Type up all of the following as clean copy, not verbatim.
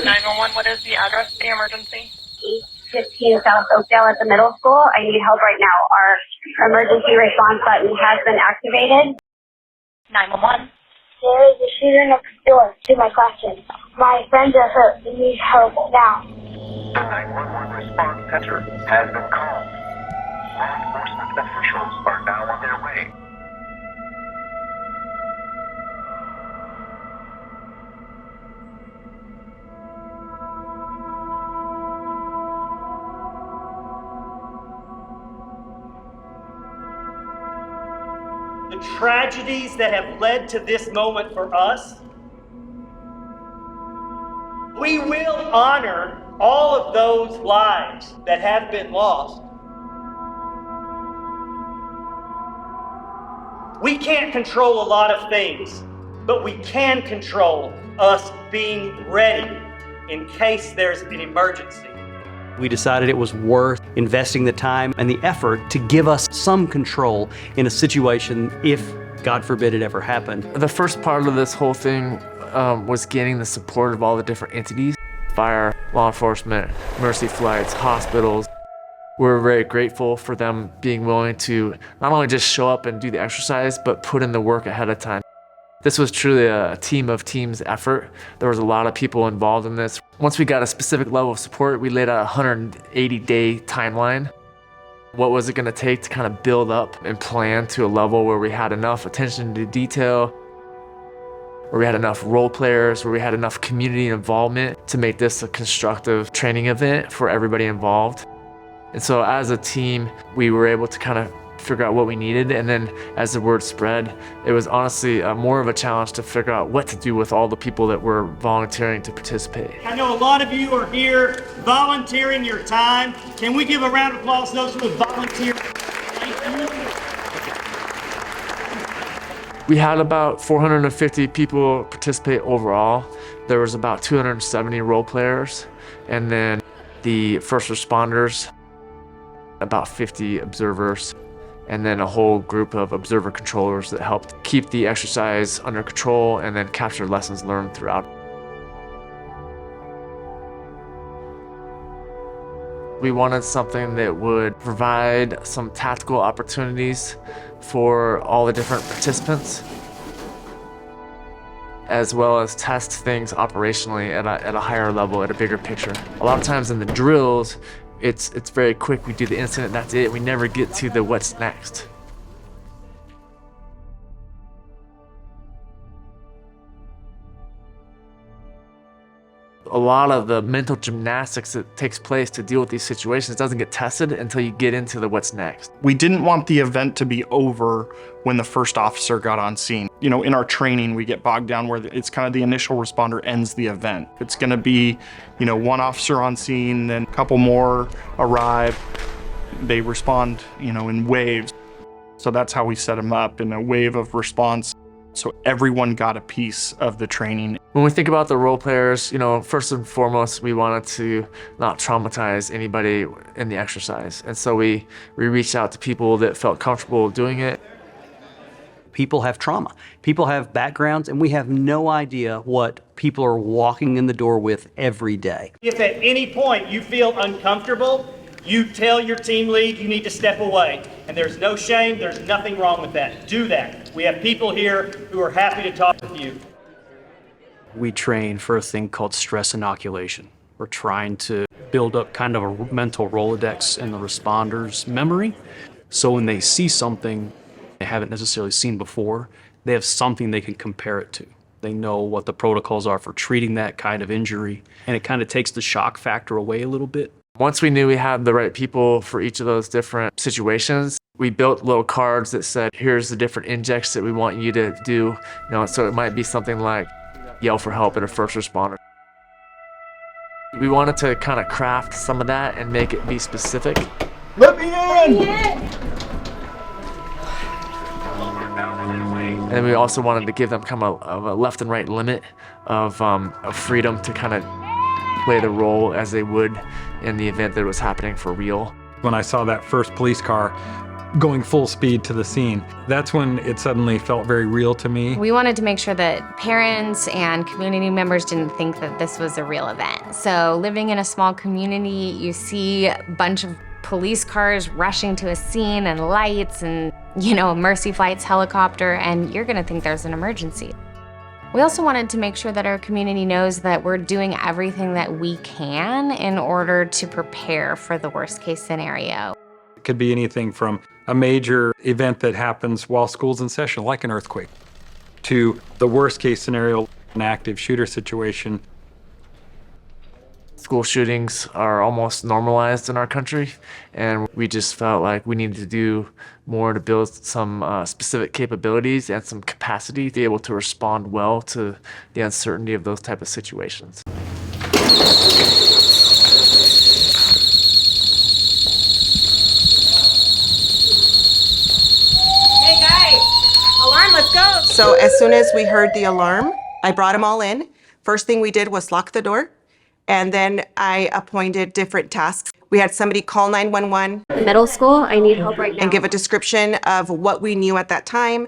911, what is the address of the emergency? 15 South Oakdale at the middle school. I need help right now. Our emergency response button has been activated. 911. There is a shooter next door to my classroom. My friends are hurt. We need help now. The 911 response center has been called. Law enforcement officials are now on their way. The tragedies that have led to this moment for us, we will honor all of those lives that have been lost. We can't control a lot of things, but we can control us being ready in case there's an emergency. We decided it was worth investing the time and the effort to give us some control in a situation if, God forbid, it ever happened. The first part of this whole thing was gaining the support of all the different entities: fire, law enforcement, mercy flights, hospitals. We're very grateful for them being willing to not only just show up and do the exercise, but put in the work ahead of time. This was truly a team of teams effort. There was a lot of people involved in this. Once we got a specific level of support, we laid out a 180-day timeline. What was it gonna take to kind of build up and plan to a level where we had enough attention to detail, where we had enough role players, where we had enough community involvement to make this a constructive training event for everybody involved. And so as a team, we were able to kind of figure out what we needed, and then as the word spread, it was honestly more of a challenge to figure out what to do with all the people that were volunteering to participate. I know a lot of you are here volunteering your time. Can we give a round of applause to those who have volunteered? Thank you. We had about 450 people participate overall. There was about 270 role players, and then the first responders, about 50 observers, and then a whole group of observer controllers that helped keep the exercise under control and then capture lessons learned throughout. We wanted something that would provide some tactical opportunities for all the different participants, as well as test things operationally at a higher level, at a bigger picture. A lot of times in the drills, it's very quick. We do the incident, that's it. We never get to the what's next. A lot of the mental gymnastics that takes place to deal with these situations doesn't get tested until you get into the what's next. We didn't want the event to be over when the first officer got on scene. You know, in our training, we get bogged down where it's kind of the initial responder ends the event. It's gonna be, you know, one officer on scene, then a couple more arrive. They respond, you know, in waves. So that's how we set them up, in a wave of response. So everyone got a piece of the training. When we think about the role players, you know, first and foremost, we wanted to not traumatize anybody in the exercise. And so we reached out to people that felt comfortable doing it. People have trauma. People have backgrounds, and we have no idea what people are walking in the door with every day. If at any point you feel uncomfortable, you tell your team lead you need to step away. And there's no shame, there's nothing wrong with that. Do that. We have people here who are happy to talk with you. We train for a thing called stress inoculation. We're trying to build up kind of a mental Rolodex in the responder's memory. So when they see something they haven't necessarily seen before, they have something they can compare it to. They know what the protocols are for treating that kind of injury, and it kind of takes the shock factor away a little bit. Once we knew we had the right people for each of those different situations, we built little cards that said, here's the different injects that we want you to do. You know, so it might be something like yell for help at a first responder. We wanted to kind of craft some of that and make it be specific. Let me in! And we also wanted to give them kind of a left and right limit of freedom to kind of play the role as they would in the event that it was happening for real. When I saw that first police car going full speed to the scene. That's when it suddenly felt very real to me. We wanted to make sure that parents and community members didn't think that this was a real event. So living in a small community, you see a bunch of police cars rushing to a scene and lights and, a Mercy Flight's helicopter, and you're gonna think there's an emergency. We also wanted to make sure that our community knows that we're doing everything that we can in order to prepare for the worst case scenario. It could be anything from a major event that happens while school's in session, like an earthquake, to the worst case scenario, an active shooter situation. School shootings are almost normalized in our country, and we just felt like we needed to do more to build some specific capabilities and some capacity to be able to respond well to the uncertainty of those type of situations. Hey guys, alarm, let's go. So as soon as we heard the alarm, I brought them all in. First thing we did was lock the door. And then I appointed different tasks. We had somebody call 911. Middle school, I need help right now. And give a description of what we knew at that time.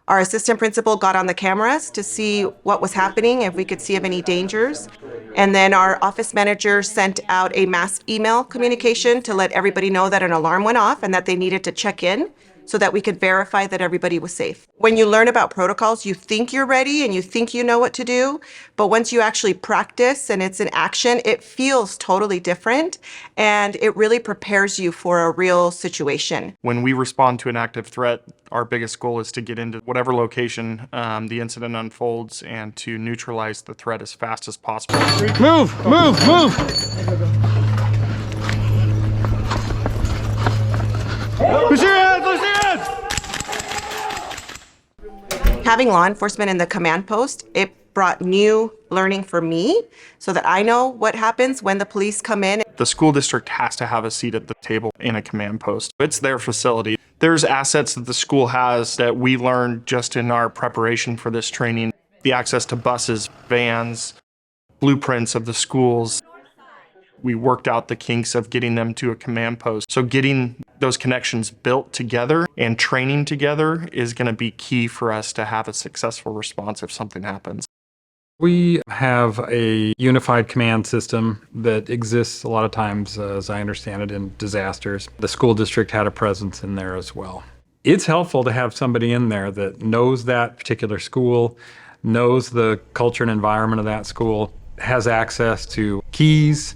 Our assistant principal got on the cameras to see what was happening, if we could see of any dangers. And then our office manager sent out a mass email communication to let everybody know that an alarm went off and that they needed to check in so that we could verify that everybody was safe. When you learn about protocols, you think you're ready and you think you know what to do, but once you actually practice and it's in action, it feels totally different, and it really prepares you for a real situation. When we respond to an active threat, our biggest goal is to get into whatever location the incident unfolds and to neutralize the threat as fast as possible. Move, move, move! Push your hands, push your hands! Having law enforcement in the command post, it brought new learning for me so that I know what happens when the police come in. The school district has to have a seat at the table in a command post. It's their facility. There's assets that the school has that we learned just in our preparation for this training. The access to buses, vans, blueprints of the schools. We worked out the kinks of getting them to a command post. So getting those connections built together and training together is going to be key for us to have a successful response if something happens. We have a unified command system that exists a lot of times, as I understand it, in disasters. The school district had a presence in there as well. It's helpful to have somebody in there that knows that particular school, knows the culture and environment of that school, has access to keys,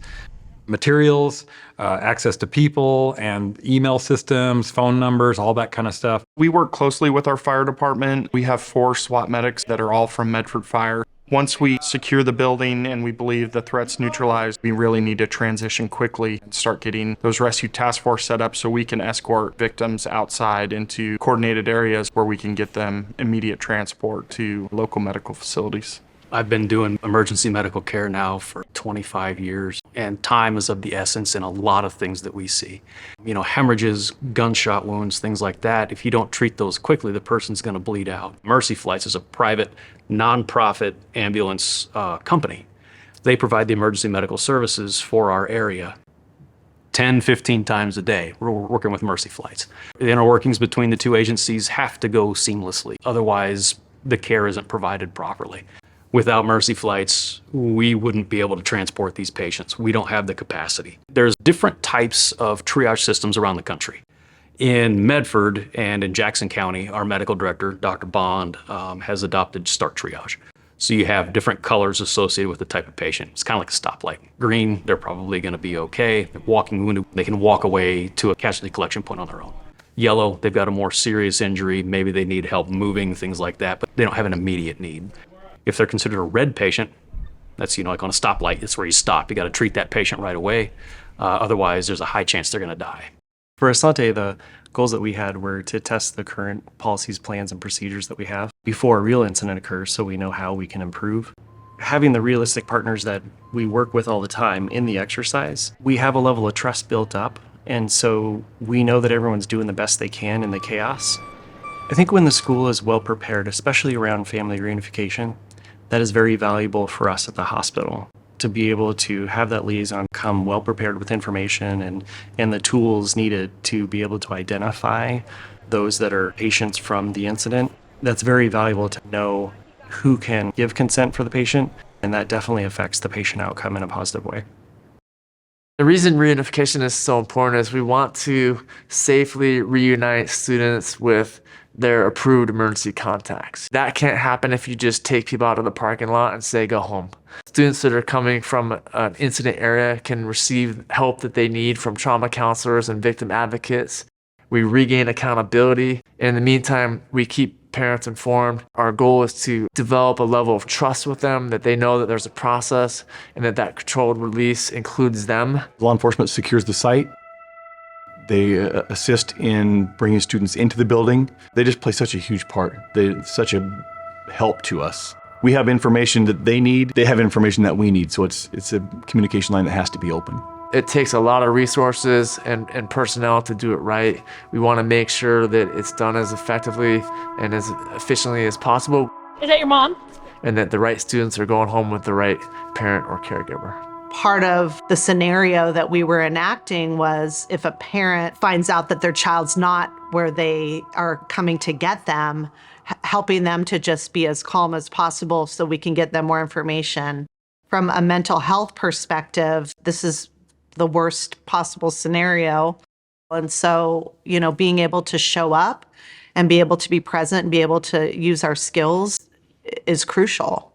materials, access to people and email systems, phone numbers, all that kind of stuff. We work closely with our fire department. We have 4 SWAT medics that are all from Medford Fire. Once we secure the building and we believe the threat's neutralized, we really need to transition quickly and start getting those rescue task force set up so we can escort victims outside into coordinated areas where we can get them immediate transport to local medical facilities. I've been doing emergency medical care now for 25 years, and time is of the essence in a lot of things that we see. Hemorrhages, gunshot wounds, things like that. If you don't treat those quickly, the person's going to bleed out. Mercy Flights is a private, nonprofit ambulance company. They provide the emergency medical services for our area 10, 15 times a day. We're working with Mercy Flights. The inner workings between the two agencies have to go seamlessly. Otherwise, the care isn't provided properly. Without Mercy Flights, we wouldn't be able to transport these patients. We don't have the capacity. There's different types of triage systems around the country. In Medford and in Jackson County, our medical director, Dr. Bond, has adopted START triage. So you have different colors associated with the type of patient. It's kind of like a stoplight. Green, they're probably going to be okay. They're walking wounded. They can walk away to a casualty collection point on their own. Yellow, they've got a more serious injury. Maybe they need help moving, things like that, but they don't have an immediate need. If they're considered a red patient, that's, like on a stoplight, it's where you stop. You got to treat that patient right away. Otherwise, there's a high chance they're going to die. For Asante, the goals that we had were to test the current policies, plans, and procedures that we have before a real incident occurs so we know how we can improve. Having the realistic partners that we work with all the time in the exercise, we have a level of trust built up, and so we know that everyone's doing the best they can in the chaos. I think when the school is well prepared, especially around family reunification, that is very valuable for us at the hospital. to be able to have that liaison come well prepared with information and the tools needed to be able to identify those that are patients from the incident. That's very valuable to know who can give consent for the patient, and that definitely affects the patient outcome in a positive way. The reason reunification is so important is we want to safely reunite students with their approved emergency contacts. That can't happen if you just take people out of the parking lot and say, go home. Students that are coming from an incident area can receive help that they need from trauma counselors and victim advocates. We regain accountability. In the meantime, we keep parents informed. Our goal is to develop a level of trust with them, that they know that there's a process and that controlled release includes them. Law enforcement secures the site. They assist in bringing students into the building. They just play such a huge part. They're such a help to us. We have information that they need. They have information that we need. So it's a communication line that has to be open. It takes a lot of resources and personnel to do it right. We want to make sure that it's done as effectively and as efficiently as possible. Is that your mom? And that the right students are going home with the right parent or caregiver. Part of the scenario that we were enacting was if a parent finds out that their child's not where they are coming to get them, helping them to just be as calm as possible so we can get them more information. From a mental health perspective, this is the worst possible scenario. And so, being able to show up and be able to be present and be able to use our skills is crucial.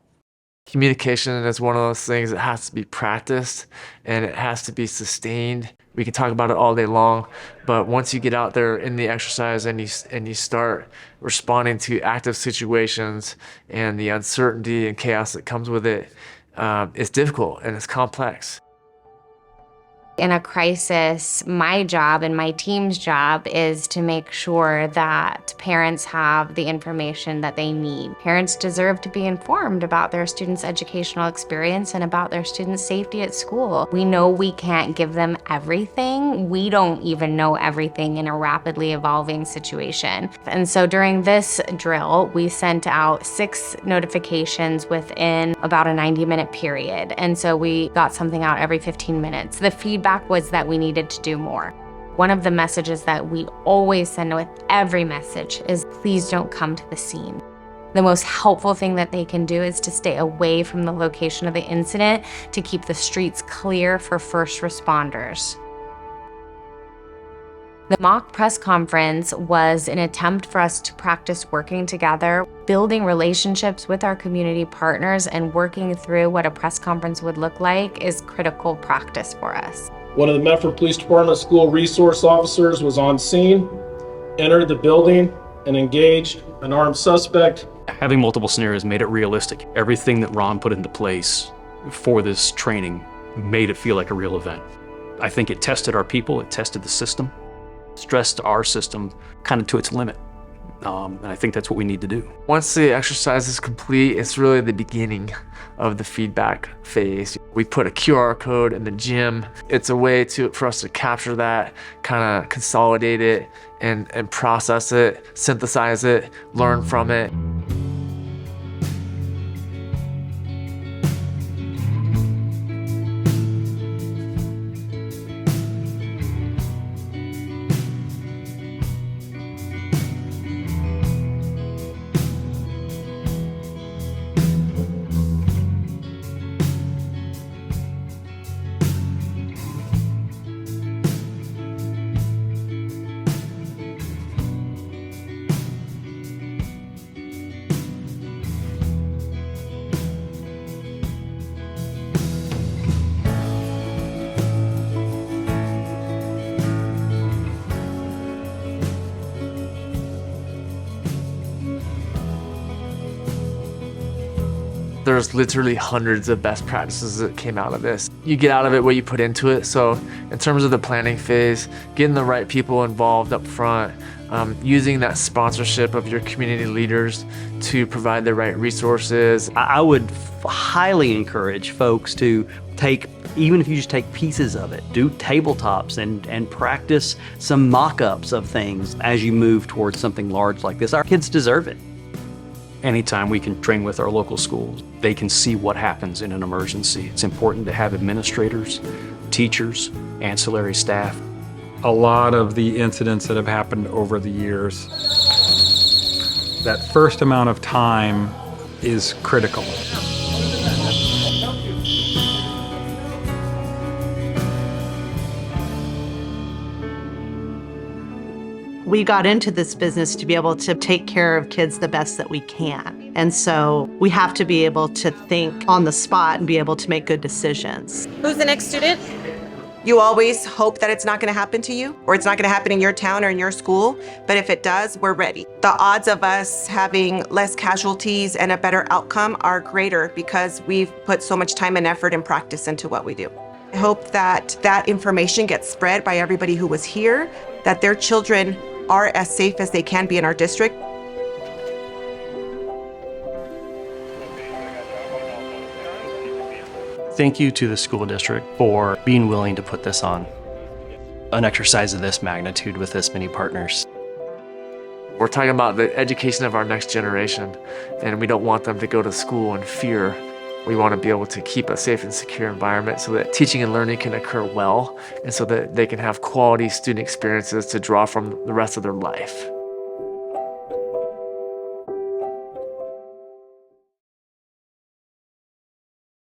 Communication is one of those things that has to be practiced and it has to be sustained. We can talk about it all day long, but once you get out there in the exercise and you start responding to active situations and the uncertainty and chaos that comes with it, it's difficult and it's complex. In a crisis, my job and my team's job is to make sure that parents have the information that they need. Parents deserve to be informed about their students' educational experience and about their students' safety at school. We know we can't give them everything. We don't even know everything in a rapidly evolving situation. And so during this drill, we sent out 6 notifications within about a 90-minute period. And so we got something out every 15 minutes. The feedback was that we needed to do more. One of the messages that we always send with every message is please don't come to the scene. The most helpful thing that they can do is to stay away from the location of the incident to keep the streets clear for first responders. The mock press conference was an attempt for us to practice working together, building relationships with our community partners, and working through what a press conference would look like is critical practice for us. One of the Medford Police Department school resource officers was on scene, entered the building, and engaged an armed suspect. Having multiple scenarios made it realistic. Everything that Ron put into place for this training made it feel like a real event. I think it tested our people, it tested the system, stressed our system kind of to its limit. And I think that's what we need to do. Once the exercise is complete, it's really the beginning of the feedback phase. We put a QR code in the gym. It's a way for us to capture that, kind of consolidate it and process it, synthesize it, learn from it. There's literally hundreds of best practices that came out of this. You get out of it what you put into it. So in terms of the planning phase, getting the right people involved up front, using that sponsorship of your community leaders to provide the right resources. I would highly encourage folks to take, even if you just take pieces of it, do tabletops and practice some mock-ups of things as you move towards something large like this. Our kids deserve it. Anytime we can train with our local schools, they can see what happens in an emergency. It's important to have administrators, teachers, ancillary staff. A lot of the incidents that have happened over the years, that first amount of time is critical. We got into this business to be able to take care of kids the best that we can. And so we have to be able to think on the spot and be able to make good decisions. Who's the next student? You always hope that it's not going to happen to you, or it's not going to happen in your town or in your school, but if it does, we're ready. The odds of us having less casualties and a better outcome are greater because we've put so much time and effort and practice into what we do. I hope that that information gets spread by everybody who was here, that their children are as safe as they can be in our district. Thank you to the school district for being willing to put this on. An exercise of this magnitude with this many partners. We're talking about the education of our next generation, and we don't want them to go to school in fear. We want to be able to keep a safe and secure environment so that teaching and learning can occur well, and so that they can have quality student experiences to draw from the rest of their life.